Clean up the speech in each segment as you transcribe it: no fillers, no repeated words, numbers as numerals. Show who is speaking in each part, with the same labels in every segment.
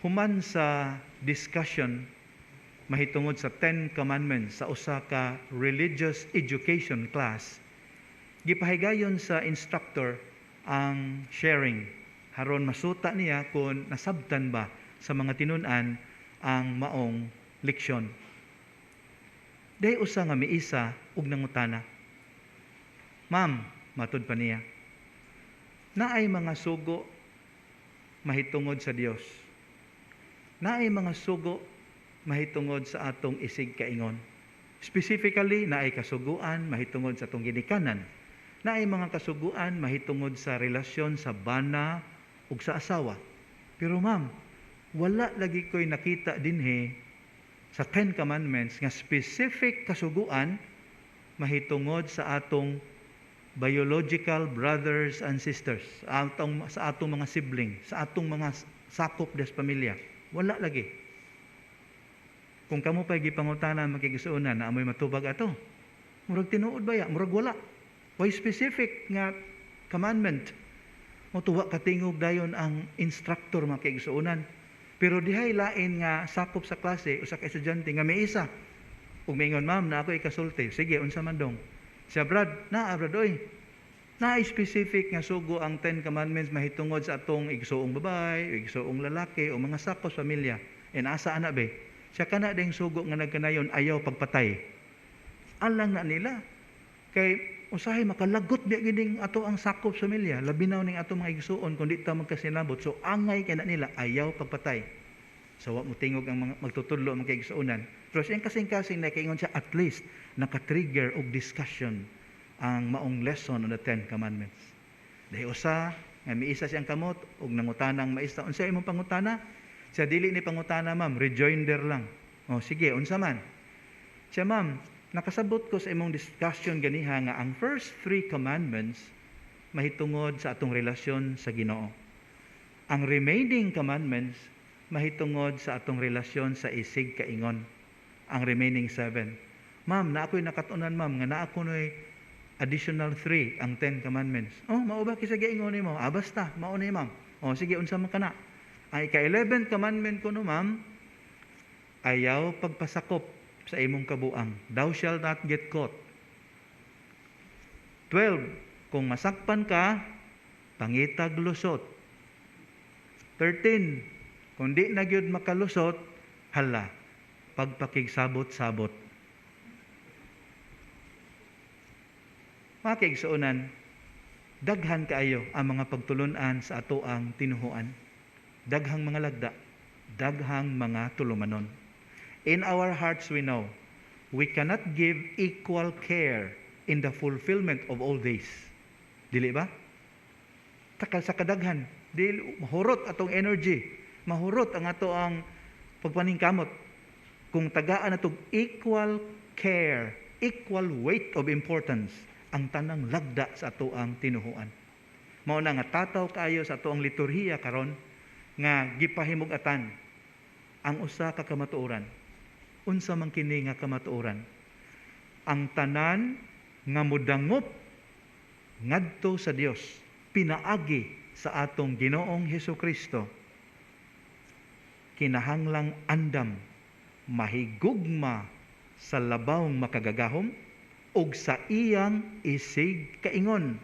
Speaker 1: human sa discussion mahitungod sa 10 Commandments sa usa ka religious education class, gipahigayon sa instructor ang sharing haron masuta niya kung nasabtan ba sa mga tinun-an ang maong leksyon. Day usa nga miisa ug nangutana. Ma'am, matud pa niya, naay mga sugo mahitungod sa Dios. Naay mga sugo mahitungod sa atong isig kaingon. Specifically, naay kasuguan mahitungod sa atong ginikanan. Naay mga kasuguan mahitungod sa relasyon sa bana ug sa asawa. Pero ma'am, wala lagi ko'y nakita dinhi sa 10 Commandments nga specific kasuguan mahitungod sa atong biological brothers and sisters, sa atong mga sibling, sa atong mga sakop des pamilya. Wala lagi. Kung kamo pa'y gipangutanan makigisuunan na amoy matubag ato, murag tinuod ba ya? Murag wala. Why specific nga commandment? O tuwa katingog dayon ang instructor makigisuunan. Pero dihay lain nga sakop sa klase usa ka estudyante nga may isa. Ug mingon, ma'am, na ako ikasulti. Sige, unsa man dong? Siya, Brad, oy. Na specific nga sugo ang 10 Commandments mahitungod sa atong igsuong babae, igsuong lalaki o mga sakop sa pamilya. And asa ana be? Siya kana ding sugo nga nagkanayon ayaw pagpatay. Alang na nila. Kay usahay makalagot di gining ato ang sakop sa pamilya, labi na ning ato mga igsuon kun di ta magkasinabot. So angay kay na nila ayaw pagpatay. So wa mo tingog ang mga magtutudlo ang mga igsuonan. Pero siyang kasing-kasing na kaingon siya at least naka-trigger og discussion ang maong lesson on the 10 Commandments. Dahil usa nga miisa siyang kamot ug nangutanang maista, unsa imong pangutana? Siya dili ni pangutana, ma'am, rejoinder lang. O sige, unsa man? Siya, ma'am, nakasabot ko sa imong discussion ganiha nga ang first 3 commandments mahitungod sa atong relasyon sa Ginoo. Ang remaining commandments mahitungod sa atong relasyon sa isig kaingon. Ang remaining 7. Ma'am, na ako'y nakatunan, ma'am, nga na ako no'y additional 3 ang 10 commandments. Oh, mao ba kisa giingon nimo? Basta, mao ni, ma'am. Oh, sige, unsa man kana? Ay ka-11 commandment ko no, ma'am, ayaw pagpasakop sa imong kabuang. Thou shalt not get caught. 12, kung masakpan ka, pangitag lusot. 13, kung di na gyud makalusot, hala, pagpakigsabot-sabot. Mga kaigsuonan, daghan kaayo ang mga pagtulunan sa ato ang tinuhuan. Daghang mga lagda, daghang mga tulumanon. In our hearts we know, we cannot give equal care in the fulfillment of all these. Dili ba? Takal sa kadaghan, dili mahurot atong energy, mahurot ang ato ang pagpaningkamot. Kung tagaan natong equal care, equal weight of importance, ang tanang lagda sa ato ang tinuhuan. Mao na nga tataw kaayo sa ato ang liturhiya karon nga gipahimug-atan ang usa ka kamatuoran. Unsa man kini nga kamatuoran? Ang tanan nga mudangop ngadto sa Dios, pinaagi sa atong Ginoong Hesukristo, kinahanglang andam, mahigugma sa labawng makagagahom ug sa iyang isig kaingon,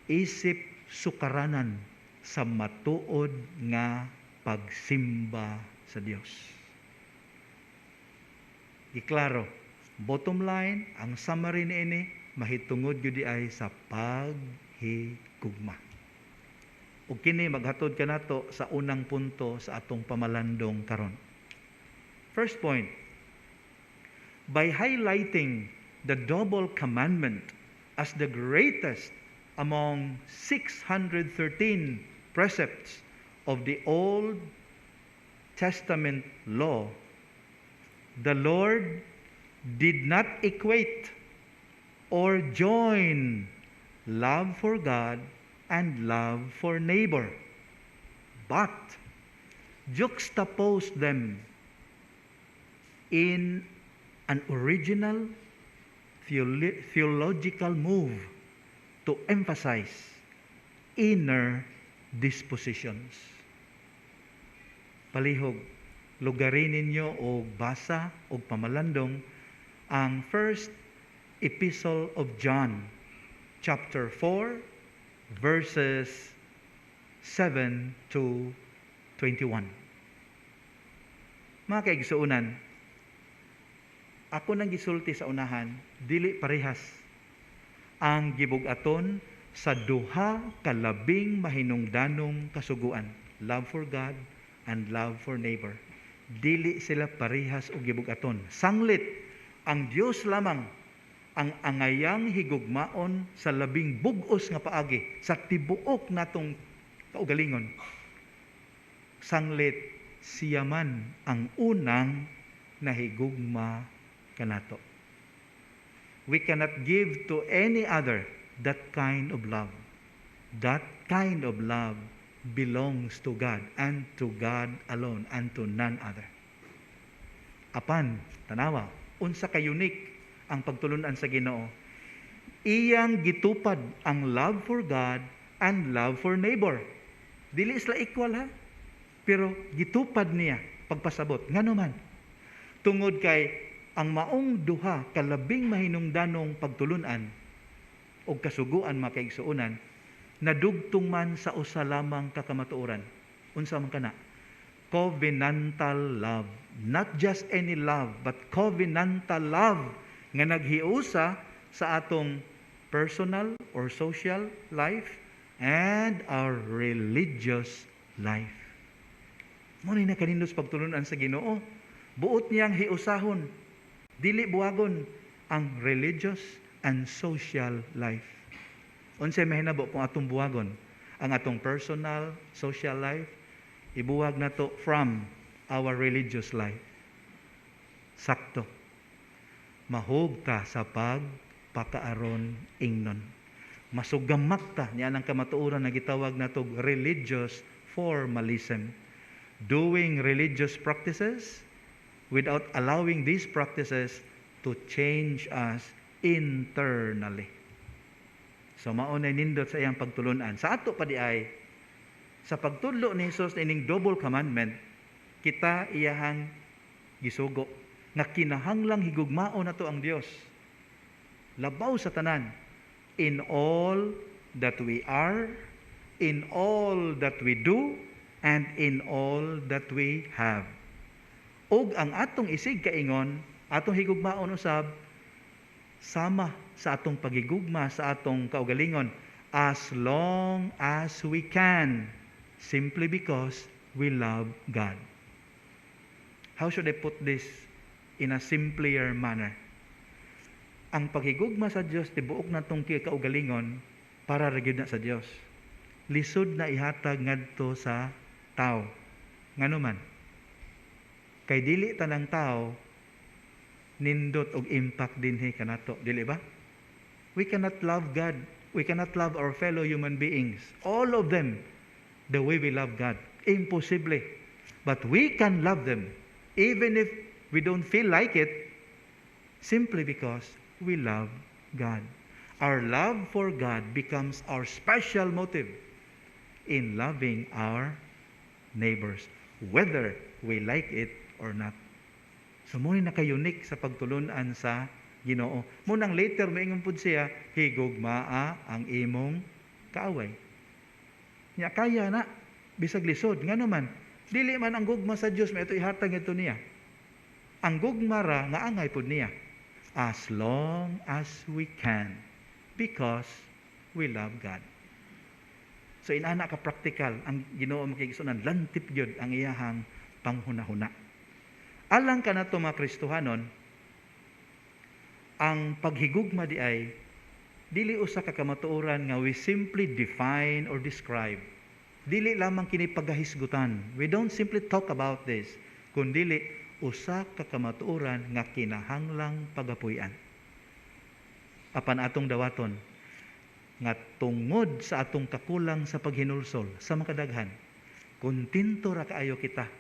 Speaker 1: isip sukaranan sa matuod nga pagsimba sa Dios. Iklaro, bottom line, ang summary niini mahitungod gyud ay sa paghigugma. Ug kini maghatod kanato sa unang punto sa atong pamalandong karon. First point, by highlighting the double commandment as the greatest among 613 precepts of the Old Testament law, the Lord did not equate or join love for God and love for neighbor, but juxtaposed them in an original theological move to emphasize inner dispositions. palihog, lugarin ninyo o basa o pamalandong ang First Epistle of John, chapter 4, verses 7 to 21. Mga kaigsuunan, ako nang gisulti sa unahan, dili parehas ang gibug-aton sa duha ka labing mahinungdanong kasuguan, love for God and love for neighbor. Dili sila parehas og gibug-aton. Sanglit ang Dios lamang ang angayang higugmaon sa labing bug-os nga paagi sa tibuok natong kaugalingon. Sanglit siya man ang unang nahigugma kanato. We cannot give to any other that kind of love. That kind of love belongs to God and to God alone and to none other. Apan, tanawa, unsa ka unique ang pagtulunan sa Ginoo. Iyang gitupad ang love for God and love for neighbor. Dili sila equal ha, pero gitupad niya pagpasabot. Ngano man, tungod kay ang maong duha kalabing mahinungdanong pagtulunan o kasuguan mga kaigsuunan, nadugtong man sa usa lamang kakamatuoran. Unsa man kana? Covenantal love. Not just any love, but covenantal love nga naghiusa sa atong personal or social life and our religious life. Muna na kanindos pagtulunan sa Ginoo. Buot niyang hiusahon, dili buwagon ang religious and social life. Unsay mahinabo kung atong buwagon ang atong personal, social life, ibuwag na to from our religious life. Sakto. Mahog ta sa pagpakaaron ingnon. Masugamak ta niya ang kamatuoran na gitawag na to religious formalism. Doing religious practices without allowing these practices to change us internally. So maunay nindot sa iyang pagtulunan. Sa ato pa di ay, sa pagtudlo ni Jesus ining double commandment, kita iyahang gisugo nga kinahanglang higugmao nato ang Dios. Labaw sa tanan, in all that we are, in all that we do, and in all that we have. Og ang atong isig kaingon, atong higugmaon usab, sama sa atong pagigugma sa atong kaugalingon, as long as we can, simply because we love God. How should I put this in a simpler manner? Ang paghigugma sa Dios tibuok natong kaugalingon para ra gyud na sa Dios. Lisod na ihatag ngadto sa tao. Ngano man? Kay dili tanang tao nindot og impact dinhi kanato, dili ba? We cannot love God. We cannot love our fellow human beings, all of them, the way we love God. Impossible. But we can love them even if we don't feel like it, simply because we love God. Our love for God becomes our special motive in loving our neighbors, whether we like it or not. So muna naka-unique sa pagtulunan sa Ginoo. Munang later maingon pud siya, higugmaa ang imong kaaway. Nya kaya na bisag lisod ngano man, dili man ang gugma sa Dios may ito ihatag ito niya. Ang gugma ra nga angay pud niya, as long as we can, because we love God. So inana ka practical ang Ginoo makigsunan, lantip gyud ang iyahang panghunahuna. Alang ka na to mga Kristohanon, ang paghigugma di ay dili usa ka kamatuoran nga we simply define or describe. Dili lamang kini pagahisgutan. We don't simply talk about this, kundi usa ka kamatuoran nga kinahanglang pagapuy-an. Apan atong dawaton nga tungod sa atong kakulang sa paghinulsol sa makadaghan, kontento ra kaayo kita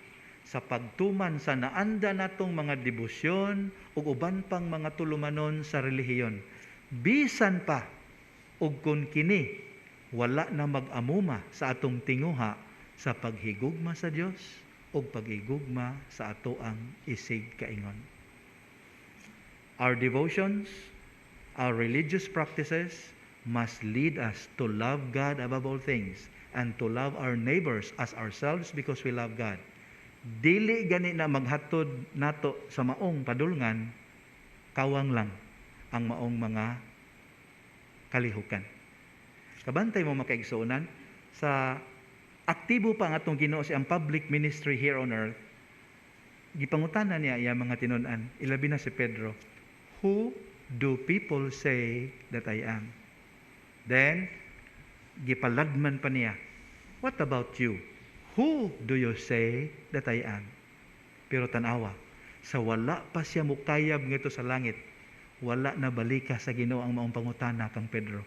Speaker 1: sa pagtuman sa naanda natong mga debosyon ug uban pang mga tulumanon sa relihiyon. Bisan pa ug kun kini wala na mag-amuma sa atong tinguha sa paghigugma sa Dios ug pag-igugma sa ato ang isig kaingon. Our devotions, our religious practices must lead us to love God above all things and to love our neighbors as ourselves because we love God. Dili gani na maghatod nato sa maong padulngan, kawang lang ang maong mga kalihukan. Kabantay mo makaigsuonan, sa aktibo pa nga atong Ginoo ang public ministry here on earth, gipangutanan niya iya mga tinun-an, ilabi na si Pedro, "Who do people say that I am?" Then, gipaladman pa niya, "What about you? Who do you say that I am?" Pero tanawa, sa wala pa siya mukayab ngito sa langit, wala na balika sa Ginoo ang maong pangutana kang Pedro.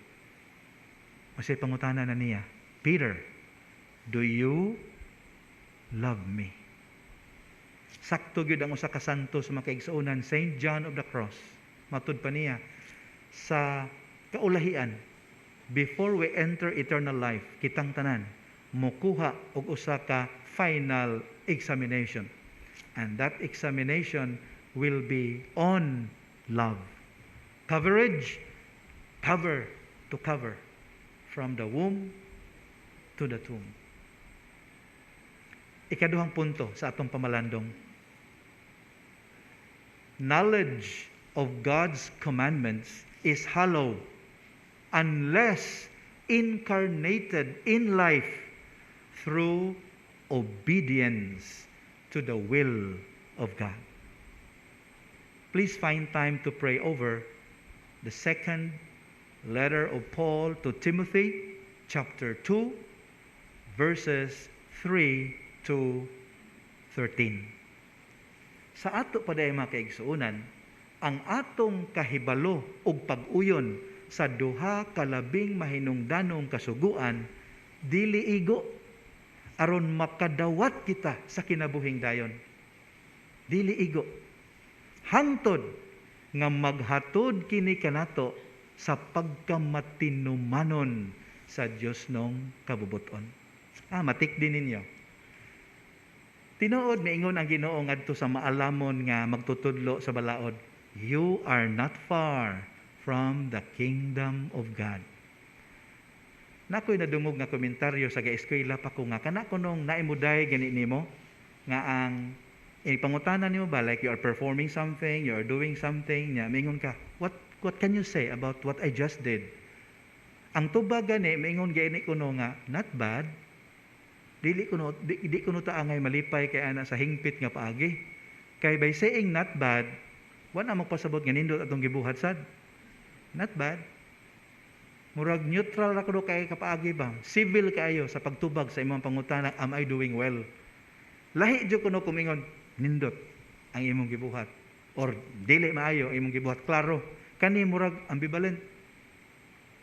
Speaker 1: Kasi pangutana na niya, "Peter, do you love me?" Sakto gyud ang usa ka santo sa makaigsuonan, Saint John of the Cross. Matud pa niya, sa kaulahian, before we enter eternal life, kitang tanan mokuha og usa ka final examination. And that examination will be on love. Coverage, cover to cover, from the womb to the tomb. Ikaduhang punto sa atong pamalandong. Knowledge of God's commandments is hollow unless incarnated in life through obedience to the will of God. Please find time to pray over the second letter of Paul to Timothy, chapter 2, verses 3 to 13. Sa ato pa dayon mga kaigsuonan, ang atong kahibalo ug pag-uyon sa duha ka labing mahinungdanong kasuguan dili igo aron makadawat kita sa kinabuhing dayon. Dili igo. Hangtod nga maghatod kini kanato sa pagkamatinumanon sa Dios nong kabubuton. Matik din ninyo. Tinuod niingon ang Ginoo ngadto sa maalamon nga magtutudlo sa balaod, "You are not far from the kingdom of God." Nakoy nadungog nga komentaryo sa gaeskwela pa ko nga kana kunong naimuday gani nimo nga ang pangutanan nimo ba like you are performing something, you are doing something, nya mingon ka, what can you say about what I just did? Ang tubag gani mingon gani kuno nga not bad. Di kuno ta angay malipay kay ana sa hingpit nga paagi. Kay by saying not bad, wala magpasabot nga nindot atong gibuhat sad. Not bad. Murag neutral ra kuno kay kapaagi ba? Civil kaayo sa pagtubag sa imong pangutana, am I doing well? Lahi jud kuno kumingon nindot ang imong gibuhat or dili maayo imong gibuhat. Klaro, kani murag ambivalent.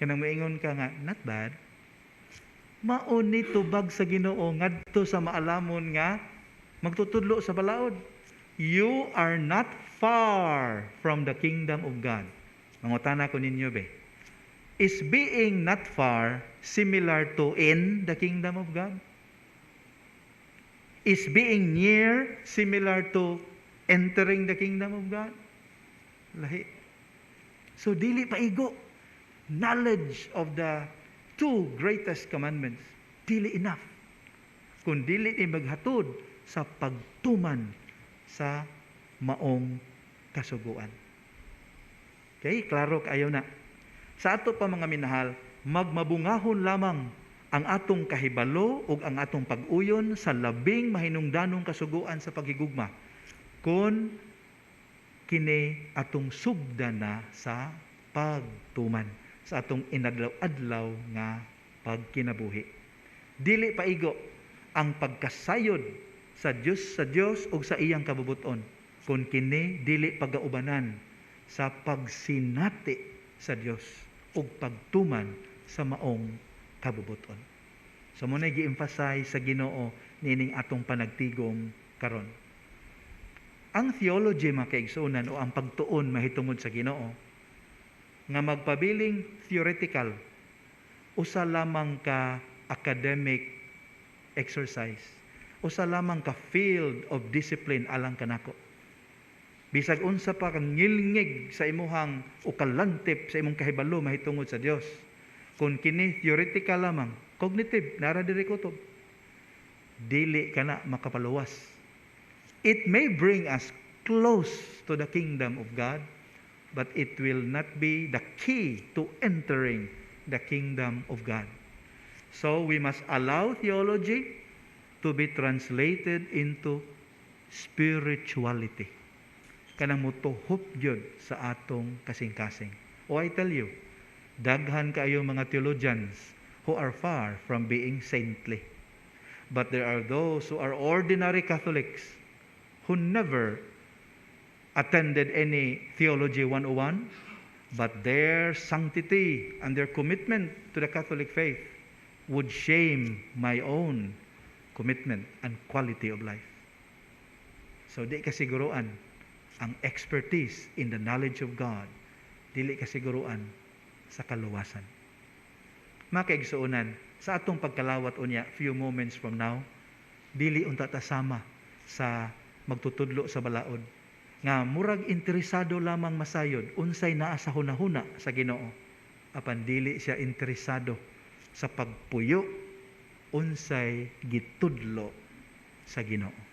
Speaker 1: Kanang maingon ka nga not bad. Mao ni tubag sa Ginoo ngadto sa maalamon nga magtutudlo sa balaod. You are not far from the kingdom of God. Mangutana ko ninyo be. Is being not far similar to in the kingdom of God? Is being near similar to entering the kingdom of God? Lahi. So dili paigo. Knowledge of the two greatest commandments, dili enough. Kung dili ni maghatod sa pagtuman sa maong kasuguan. Okay, klaro kayo na. Sa ato pa mga minahal, magmabungahon lamang ang atong kahibalo ug ang atong pag-uyon sa labing mahinungdanong kasuguan sa paghigugma kun kini atong sugdan na sa pagtuman sa atong inadlaw-adlaw nga pagkinabuhi. Dili paigo ang pagkasayod sa Dios ug sa iyang kabubuton kun kini dili pagaubanan sa pagsinati sa Dios ug pagtuman sa maong kabubuton. So mo na gi-emphasize sa Ginoo nining atong panagtigom karon. Ang theology mga kaigsuonan o ang pagtuon mahitungod sa Ginoo nga magpabiling theoretical usa lamang ka academic exercise usa lamang ka field of discipline alang kanako. Bisag unsa pa kang ngilngig sa imuhang o kalantip sa imong kahibalo mahitungod sa Dios. Kung kini theoretical lamang, cognitive, nara diri kutob, dili ka na makapaluwas. It may bring us close to the kingdom of God, but it will not be the key to entering the kingdom of God. So we must allow theology to be translated into spirituality. Kanang mutuhop yun sa atong kasing-kasing. O I tell you, daghan kaayo mga theologians who are far from being saintly. But there are those who are ordinary Catholics who never attended any Theology 101, but their sanctity and their commitment to the Catholic faith would shame my own commitment and quality of life. So di kasiguruan ang expertise in the knowledge of God, dili kasiguruan sa kaluwasan. Makaigsuunan, sa atong pagkalawat unya, few moments from now, dili unta ta sama sa magtutudlo sa balaod, nga murag interesado lamang masayod, unsay naa sa hunahuna sa Ginoo, apan dili siya interesado sa pagpuyo, unsay gitudlo sa Ginoo.